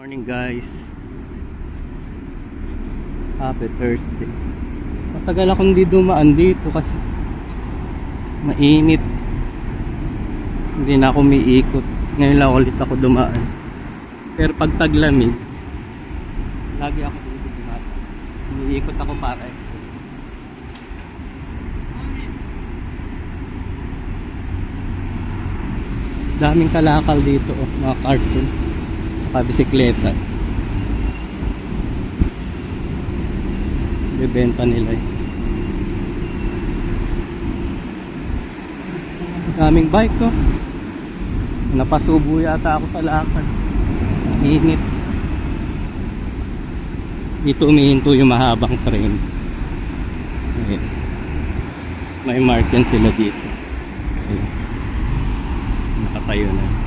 Morning guys, happy Thursday. Matagal akong di dumaan dito kasi mainit, hindi na ako umiikot. Ngayon lang ulit ako dumaan, pero pag taglamig lagi ako dito dumaan. Umiikot ako para exercise. Daming kalakal dito, mga cartoon saka bisikleta. Bebenta nila eh. Daming bike ko. Napasubo yata ako sa lakad. Init. Dito umihinto yung mahabang train. Ayan. May mark yan sila dito. Ayan. Nakatayo na.